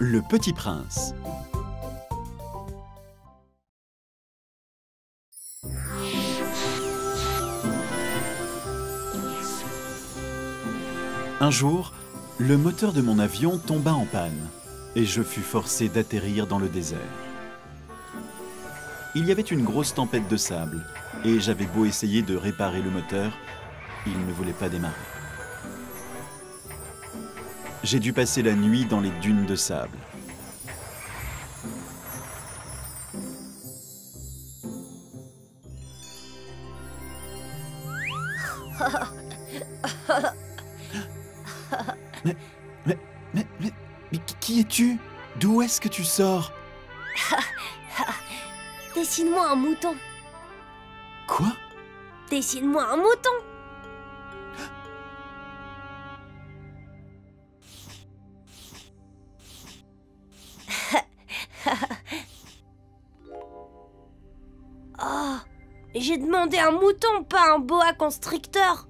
Le Petit Prince. Un jour, le moteur de mon avion tomba en panne et je fus forcé d'atterrir dans le désert. Il y avait une grosse tempête de sable et j'avais beau essayer de réparer le moteur, il ne voulait pas démarrer. J'ai dû passer la nuit dans les dunes de sable. Mais qui es-tu? D'où est-ce que tu sors? Dessine-moi un mouton. Quoi? Dessine-moi un mouton. Oh, j'ai demandé un mouton, pas un boa constricteur.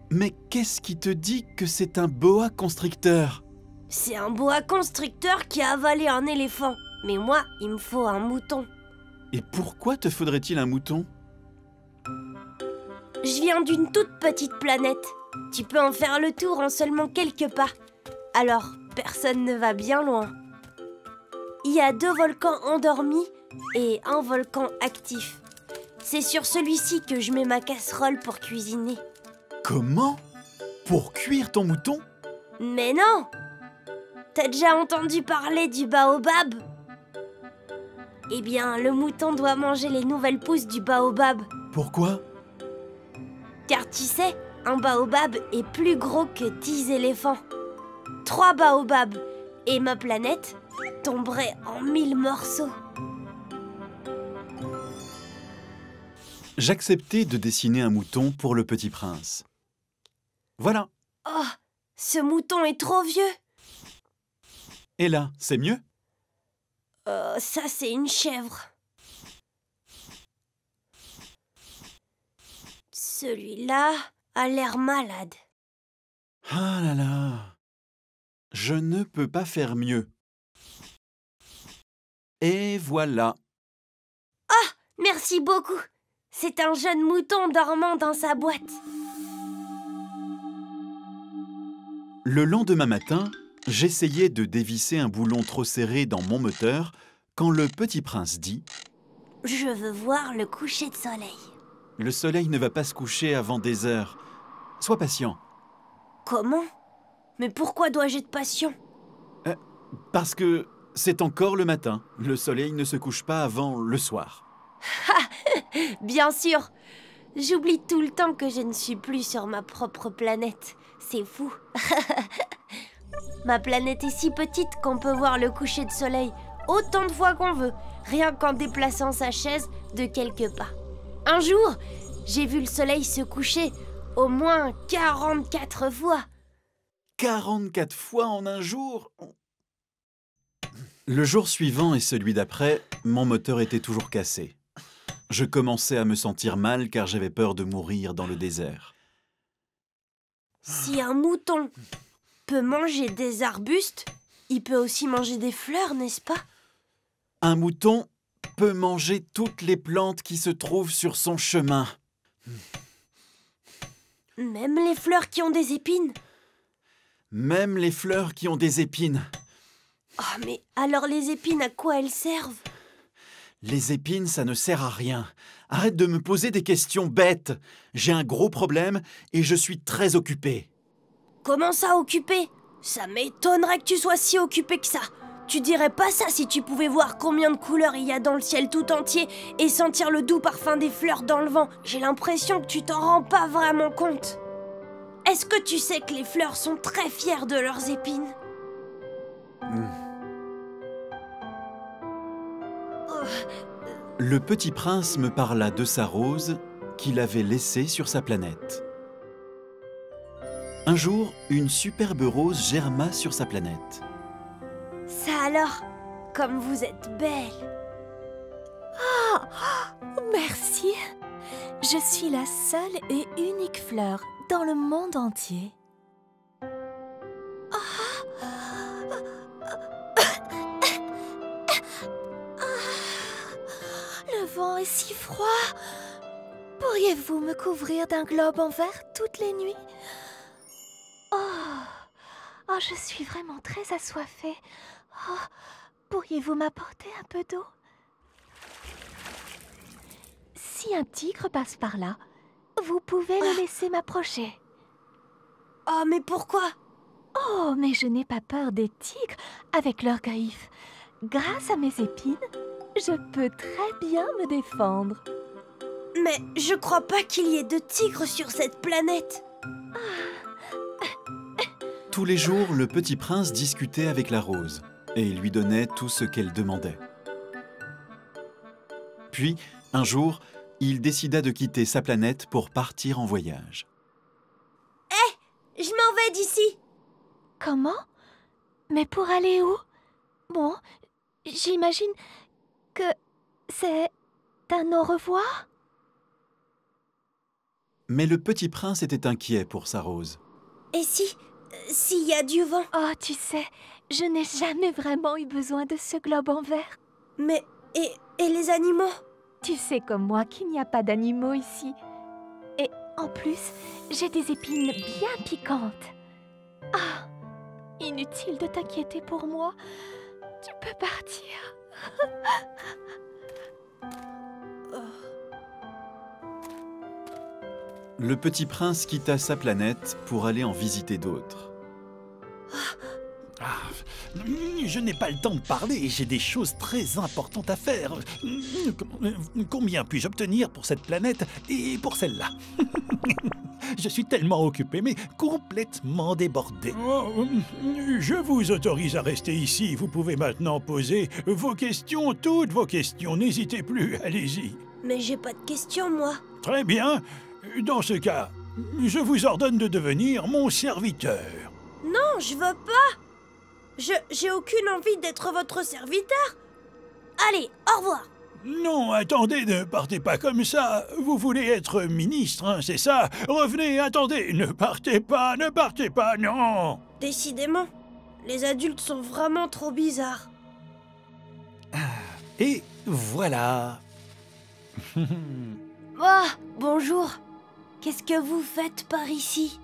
Mais qu'est-ce qui te dit que c'est un boa constricteur? C'est un boa constricteur qui a avalé un éléphant. Mais moi, il me faut un mouton. Et pourquoi te faudrait-il un mouton? Je viens d'une toute petite planète. Tu peux en faire le tour en seulement quelques pas. Alors, personne ne va bien loin. Il y a 2 volcans endormis et un volcan actif. C'est sur celui-ci que je mets ma casserole pour cuisiner. Comment? Pour cuire ton mouton? Mais non! T'as déjà entendu parler du baobab? Eh bien, le mouton doit manger les nouvelles pousses du baobab. Pourquoi? Car tu sais, un baobab est plus gros que 10 éléphants. 3 baobabs et ma planète tomberait en 1000 morceaux. J'acceptai de dessiner un mouton pour le Petit Prince. Voilà. Oh, ce mouton est trop vieux. Et là, c'est mieux? Ça c'est une chèvre. Celui-là a l'air malade. Ah là là. Je ne peux pas faire mieux. Et voilà. Ah, merci beaucoup. C'est un jeune mouton dormant dans sa boîte. Le lendemain matin, j'essayais de dévisser un boulon trop serré dans mon moteur quand le Petit Prince dit « Je veux voir le coucher de soleil. » Le soleil ne va pas se coucher avant des heures. Sois patient. Comment? Mais pourquoi dois-je être patient? Parce que c'est encore le matin. Le soleil ne se couche pas avant le soir. Bien sûr. J'oublie tout le temps que je ne suis plus sur ma propre planète. C'est fou. Ma planète est si petite qu'on peut voir le coucher de soleil autant de fois qu'on veut, rien qu'en déplaçant sa chaise de quelques pas. Un jour, j'ai vu le soleil se coucher au moins 44 fois. 44 fois en un jour? Le jour suivant et celui d'après, mon moteur était toujours cassé. Je commençais à me sentir mal car j'avais peur de mourir dans le désert. Si un mouton peut manger des arbustes, il peut aussi manger des fleurs, n'est-ce pas? Un mouton peut manger toutes les plantes qui se trouvent sur son chemin. Même les fleurs qui ont des épines? Même les fleurs qui ont des épines. Oh, mais alors les épines, à quoi elles servent? Les épines, ça ne sert à rien. Arrête de me poser des questions bêtes. J'ai un gros problème et je suis très occupé. Comment ça, occupé? Ça m'étonnerait que tu sois si occupé que ça. Tu dirais pas ça si tu pouvais voir combien de couleurs il y a dans le ciel tout entier et sentir le doux parfum des fleurs dans le vent. J'ai l'impression que tu t'en rends pas vraiment compte. Est-ce que tu sais que les fleurs sont très fières de leurs épines? Le Petit Prince me parla de sa rose qu'il avait laissée sur sa planète. Un jour, une superbe rose germa sur sa planète. Ça alors, comme vous êtes belle. Oh, merci. Je suis la seule et unique fleur dans le monde entier. et si froid. Pourriez-vous me couvrir d'un globe en verre toutes les nuits? Oh, je suis vraiment très assoiffée. Oh, pourriez-vous m'apporter un peu d'eau? Si un tigre passe par là, vous pouvez le laisser m'approcher. Oh, mais pourquoi? Oh, mais je n'ai pas peur des tigres avec leurs griffes. Grâce à mes épines, je peux très bien me défendre. Mais je crois pas qu'il y ait de tigres sur cette planète. Tous les jours, le petit prince discutait avec la rose et il lui donnait tout ce qu'elle demandait. Puis, un jour, il décida de quitter sa planète pour partir en voyage. Je m'en vais d'ici. Comment? Mais pour aller où? Bon, j'imagine que c'est un au revoir? Mais le petit prince était inquiet pour sa rose. Et s'il y a du vent? Oh, tu sais, je n'ai jamais vraiment eu besoin de ce globe en verre. Mais, et les animaux? Tu sais comme moi qu'il n'y a pas d'animaux ici. Et en plus, j'ai des épines bien piquantes. Ah, inutile de t'inquiéter pour moi. Tu peux partir. Le petit prince quitta sa planète pour aller en visiter d'autres. Je n'ai pas le temps de parler, j'ai des choses très importantes à faire. Combien puis-je obtenir pour cette planète et pour celle-là? Je suis tellement occupé, mais complètement débordé. Je vous autorise à rester ici. Vous pouvez maintenant poser vos questions, toutes vos questions. N'hésitez plus, allez-y. Mais j'ai pas de questions, moi. Très bien. Dans ce cas, je vous ordonne de devenir mon serviteur. Non, je veux pas. J'ai aucune envie d'être votre serviteur. Allez, au revoir. Non, attendez, ne partez pas comme ça. Vous voulez être ministre, hein, c'est ça? Revenez, attendez, ne partez pas, non. Décidément, les adultes sont vraiment trop bizarres. Et voilà. Oh, bonjour. Qu'est-ce que vous faites par ici?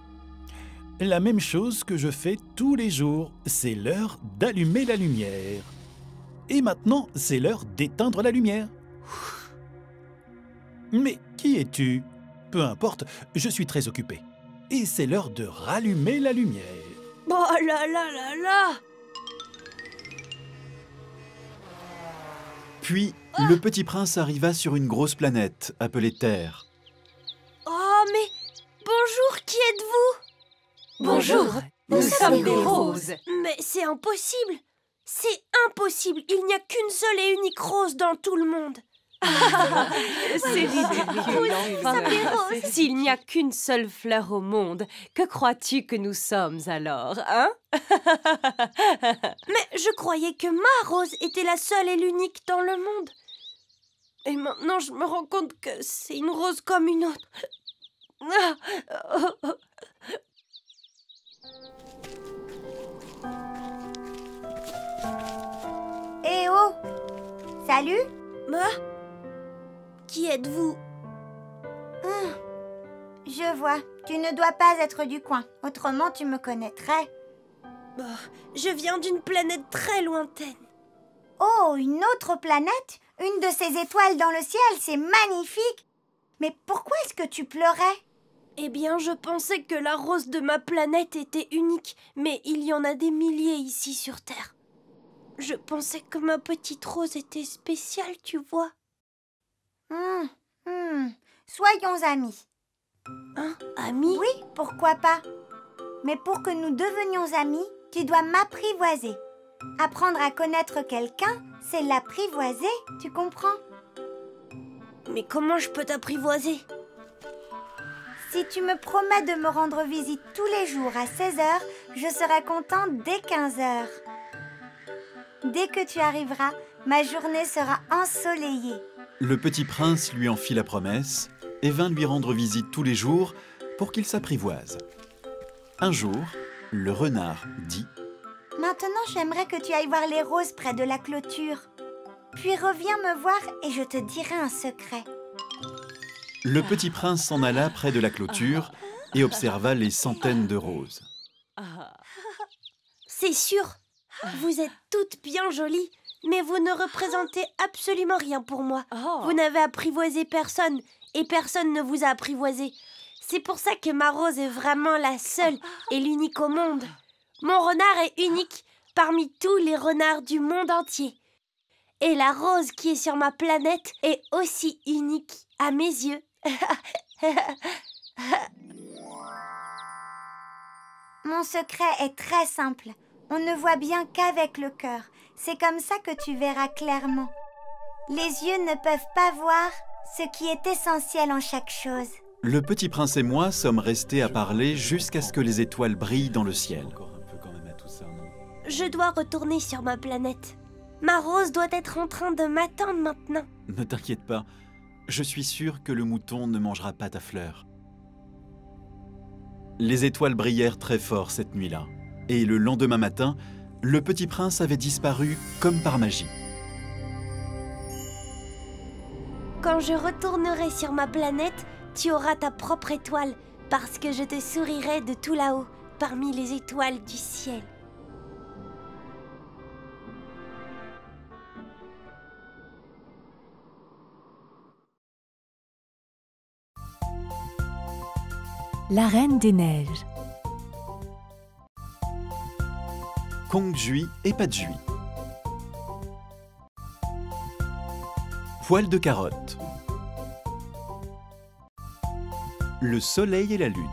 La même chose que je fais tous les jours. C'est l'heure d'allumer la lumière. Et maintenant, c'est l'heure d'éteindre la lumière. Mais qui es-tu? Peu importe, je suis très occupé. Et c'est l'heure de rallumer la lumière. Oh là là là là! Puis, le petit prince arriva sur une grosse planète appelée Terre. Oh, mais bonjour, qui êtes-vous? Bonjour, nous sommes des roses. Mais c'est impossible! C'est impossible! Il n'y a qu'une seule et unique rose dans tout le monde! C'est ridicule, enfin. S'il n'y a qu'une seule fleur au monde, que crois-tu que nous sommes alors, hein? Mais je croyais que ma rose était la seule et l'unique dans le monde. Et maintenant, je me rends compte que c'est une rose comme une autre. Eh oh! Salut! Moi? Qui êtes-vous? Je vois, tu ne dois pas être du coin, autrement tu me connaîtrais. Je viens d'une planète très lointaine. Oh, une autre planète? Une de ces étoiles dans le ciel, c'est magnifique! Mais pourquoi est-ce que tu pleurais? Eh bien, je pensais que la rose de ma planète était unique, mais il y en a des milliers ici sur Terre. Je pensais que ma petite rose était spéciale, tu vois. Soyons amis. Hein, amis? Oui, pourquoi pas? Mais pour que nous devenions amis, tu dois m'apprivoiser. Apprendre à connaître quelqu'un, c'est l'apprivoiser, tu comprends? Mais comment je peux t'apprivoiser? Si tu me promets de me rendre visite tous les jours à 16h, je serai contente dès 15h. Dès que tu arriveras, ma journée sera ensoleillée. Le petit prince lui en fit la promesse et vint lui rendre visite tous les jours pour qu'il s'apprivoise. Un jour, le renard dit: Maintenant, j'aimerais que tu ailles voir les roses près de la clôture. Puis reviens me voir et je te dirai un secret. Le petit prince s'en alla près de la clôture et observa les centaines de roses. C'est sûr, vous êtes toutes bien jolies, mais vous ne représentez absolument rien pour moi. Vous n'avez apprivoisé personne et personne ne vous a apprivoisé. C'est pour ça que ma rose est vraiment la seule et l'unique au monde. Mon renard est unique parmi tous les renards du monde entier. Et la rose qui est sur ma planète est aussi unique à mes yeux. Mon secret est très simple. On ne voit bien qu'avec le cœur. C'est comme ça que tu verras clairement. Les yeux ne peuvent pas voir ce qui est essentiel en chaque chose. Le petit prince et moi sommes restés à parler jusqu'à ce que les étoiles brillent dans le ciel. Je dois retourner sur ma planète. Ma rose doit être en train de m'attendre maintenant. Ne t'inquiète pas, je suis sûr que le mouton ne mangera pas ta fleur. Les étoiles brillèrent très fort cette nuit-là. Et le lendemain matin, le petit prince avait disparu comme par magie. Quand je retournerai sur ma planète, tu auras ta propre étoile, parce que je te sourirai de tout là-haut, parmi les étoiles du ciel. La Reine des Neiges. Kong-Jui et Pat-Jui. Poil de carotte. Le soleil et la lune.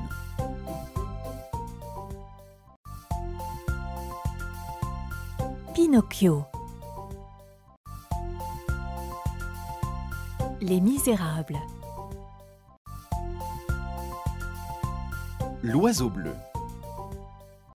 Pinocchio. Les Misérables. L'oiseau bleu.